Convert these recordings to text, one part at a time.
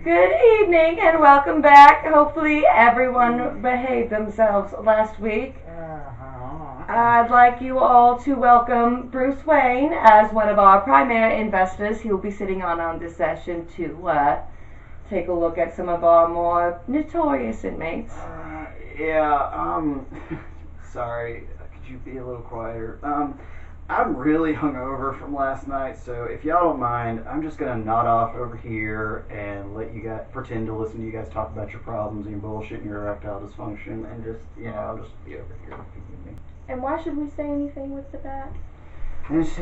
Good evening and welcome back. Hopefully everyone behaved themselves last week. I'd like you all to welcome Bruce Wayne as one of our primary investors. He will be sitting on this session to take a look at some of our more notorious inmates. Sorry, could you be a little quieter? I'm really hungover from last night, so if y'all don't mind, I'm just gonna nod off over here and let you guys pretend to listen to you guys talk about your problems and your bullshit and your erectile dysfunction, and just, I'll just be over here. And why should we say anything with the bat? Shh.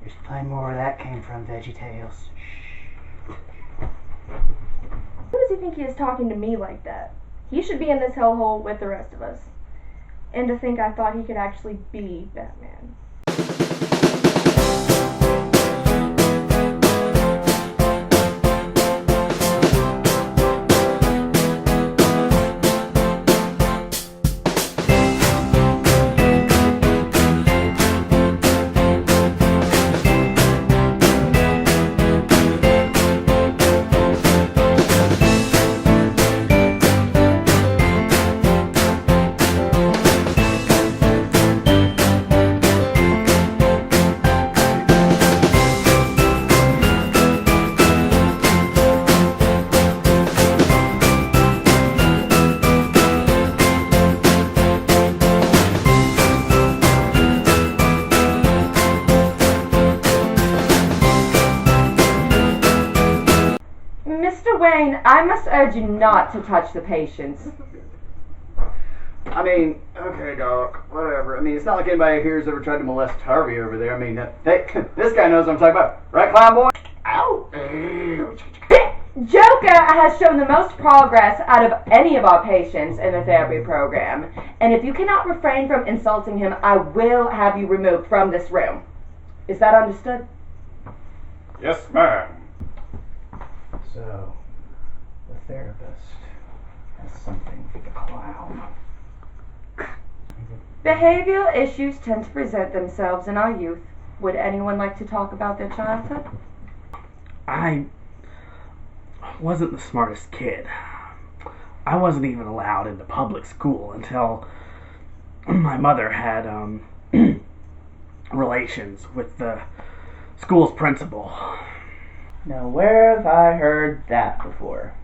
There's plenty more where that came from, VeggieTales. Who does he think he is talking to me like that? He should be in this hellhole with the rest of us. And to think I thought he could actually be Batman. Mr. Wayne, I must urge you not to touch the patients. I mean, okay, Doc, whatever. I mean, it's not like anybody here's ever tried to molest Harvey over there. I mean, hey, this guy knows what I'm talking about. Right, clown boy? Ow! Joker has shown the most progress out of any of our patients in the therapy program. And if you cannot refrain from insulting him, I will have you removed from this room. Is that understood? Yes, ma'am. So, the therapist has something for the clown. Behavioral issues tend to present themselves in our youth. Would anyone like to talk about their childhood? I wasn't the smartest kid. I wasn't even allowed into public school until my mother had relations with the school's principal. Now, where have I heard that before?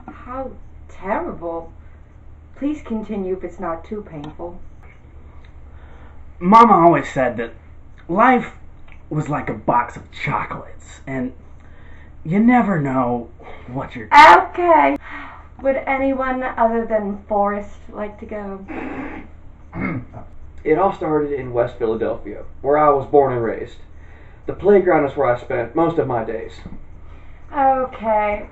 How terrible. Please continue if it's not too painful. Mama always said that life was like a box of chocolates, and you never know what you're... Okay. Would anyone other than Forrest like to go? It all started in West Philadelphia, where I was born and raised. The playground is where I spent most of my days. Okay.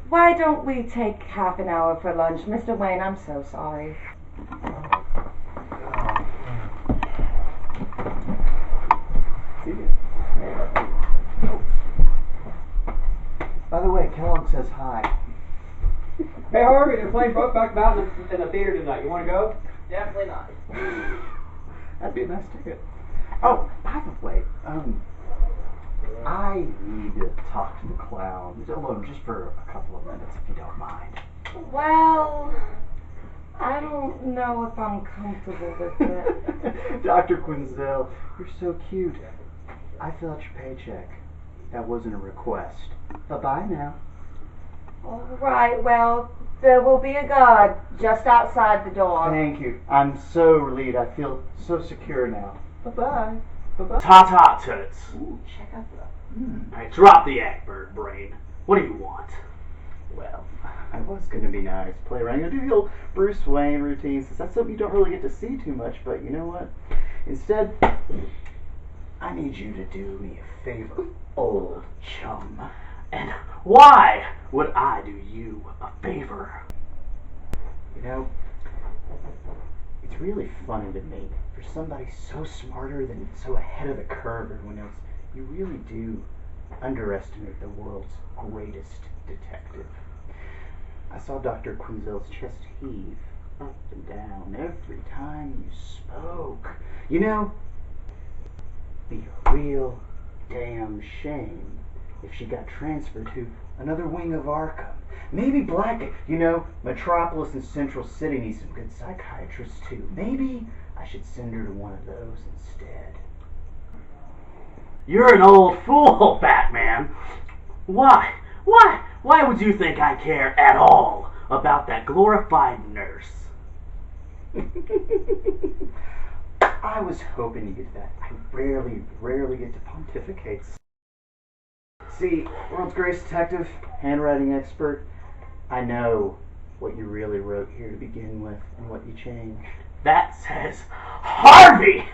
Why don't we take half an hour for lunch? Mr. Wayne, I'm so sorry. By the way, Kellogg says hi. Hey Harvey, they're playing Brokeback Mountain in the theater tonight. You want to go? Definitely not. That'd be a nice ticket. Oh, by the way, I need to talk to the clown alone just for a couple of minutes, if you don't mind. Well, I don't know if I'm comfortable with it. Dr. Quinzel, you're so cute. I fill out your paycheck. That wasn't a request. Bye-bye now. All right, well, there will be a guard just outside the door. Thank you. I'm so relieved. I feel so secure now. Bye-bye. Bye-bye. Ta-ta, Toots. Ooh, check out the... Alright, drop the act, bird brain. What do you want? Well, I was going to be nice. Play around. I'm going to do the old Bruce Wayne routine, since that's something you don't really get to see too much, but you know what? Instead, I need you to do me a favor, old chum. And why would I do you a favor? You know, it's really funny to me. For somebody so smarter than so ahead of the curve everyone else, you really do underestimate the world's greatest detective. I saw Dr. Quinzel's chest heave up and down every time you spoke. You know, the real damn shame if she got transferred to another wing of Arkham. Maybe Black, Metropolis and Central City need some good psychiatrists too. Maybe I should send her to one of those instead. You're an old fool, Batman. Why would you think I care at all about that glorified nurse? I was hoping to get that. I rarely get to pontificate. See, world's greatest detective, handwriting expert, I know what you really wrote here to begin with and what you changed. That says Harvey!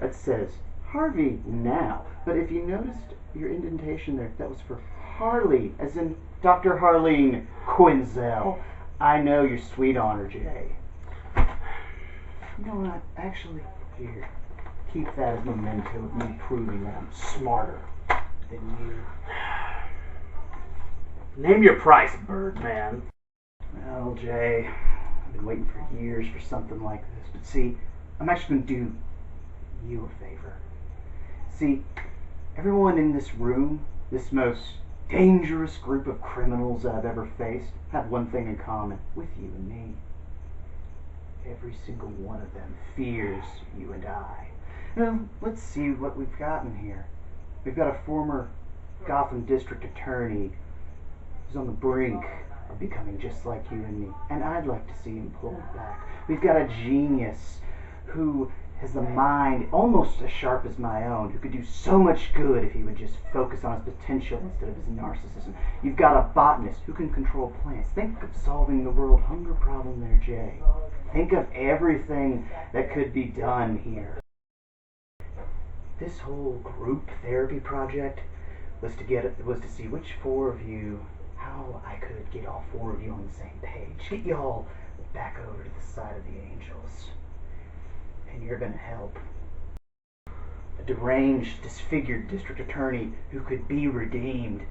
That says Harvey now. But if you noticed your indentation there, that was for Harley, as in Dr. Harleen Quinzel. I know you're sweet on her, Jay. You know what? Actually, here, keep that as memento of me proving that I'm smarter than you. Name your price, Birdman. Well, Jay, I've been waiting for years for something like this. But see, I'm actually going to do you a favor. See, everyone in this room, this most dangerous group of criminals that I've ever faced, have one thing in common with you and me. Every single one of them fears you and I. Now, let's see what we've gotten here. We've got a former Gotham District Attorney who's on the brink of becoming just like you and me, and I'd like to see him pulled back. We've got a genius who has the mind almost as sharp as my own, who could do so much good if he would just focus on his potential instead of his narcissism. You've got a botanist who can control plants. Think of solving the world hunger problem there, Jay. Think of everything that could be done here. This whole group therapy project was to see which four of you, how I could get all four of you on the same page. Get y'all back over to the side of the angels. And you're going to help a deranged, disfigured district attorney who could be redeemed,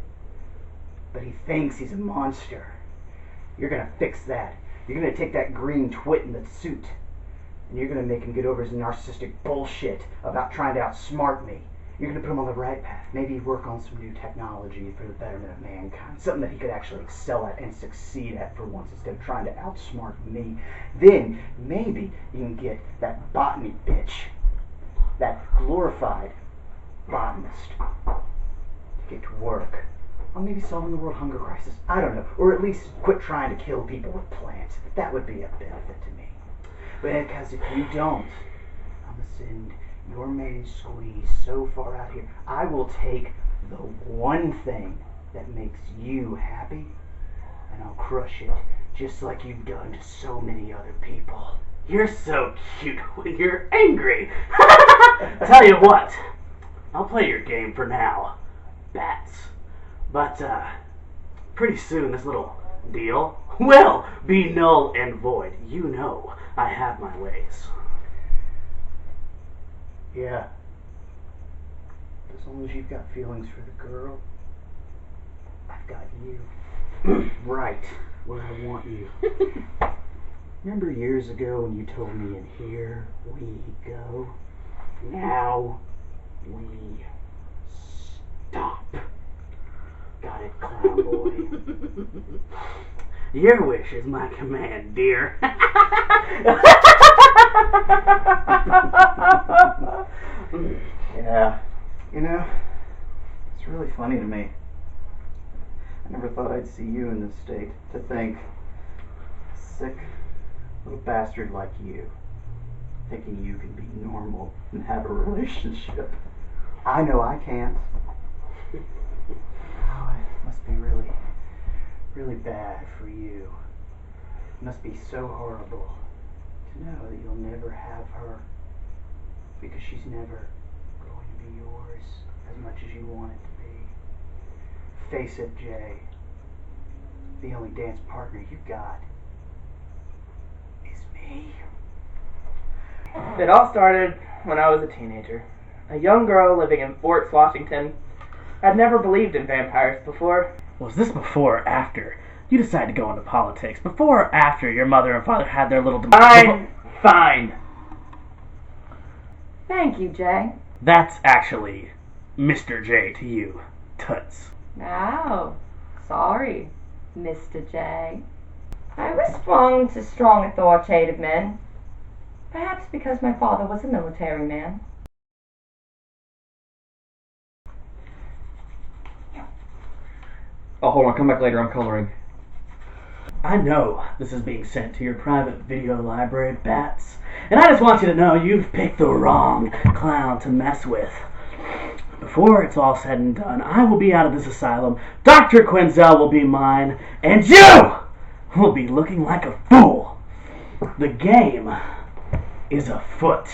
but he thinks he's a monster. You're going to fix that. You're going to take that green twit in the suit, and you're going to make him get over his narcissistic bullshit about trying to outsmart me. You're going to put him on the right path. Maybe work on some new technology for the betterment of mankind. Something that he could actually excel at and succeed at for once instead of trying to outsmart me. Then, maybe you can get that botany bitch, that glorified botanist, to get to work on maybe solving the world hunger crisis. I don't know. Or at least quit trying to kill people with plants. That would be a benefit to me. But because if you don't, I'm going to send your main squeeze so far out here, I will take the one thing that makes you happy, and I'll crush it just like you've done to so many other people. You're so cute when you're angry. Tell you what, I'll play your game for now, Bats. But, pretty soon this little deal will be null and void. You know I have my ways. Yeah. As long as you've got feelings for the girl, I've got you. Right where I want you. Remember years ago when you told me, and here we go? Now we stop. Got it, clown boy. Your wish is my command, dear. Yeah. It's really funny to me. I never thought I'd see you in this state. To think, a sick little bastard like you, thinking you can be normal and have a relationship. I know I can't. Oh, it must be really, really bad for you. It must be so horrible to know that you'll never have her, because she's never going to be yours as much as you want it to be. Face it, Jay. The only dance partner you've got is me. It all started when I was a teenager. A young girl living in Fort Washington. I'd never believed in vampires before. Was this before or after you decided to go into politics? Before or after your mother and father had their little... Fine. Thank you, Jay. That's actually Mr. J to you, Toots. Oh, sorry, Mr. J. I respond to strong authoritative men. Perhaps because my father was a military man. Oh, hold on, come back later, I'm coloring. I know this is being sent to your private video library, Bats. And I just want you to know you've picked the wrong clown to mess with. Before it's all said and done, I will be out of this asylum, Dr. Quinzel will be mine, and you will be looking like a fool. The game is afoot.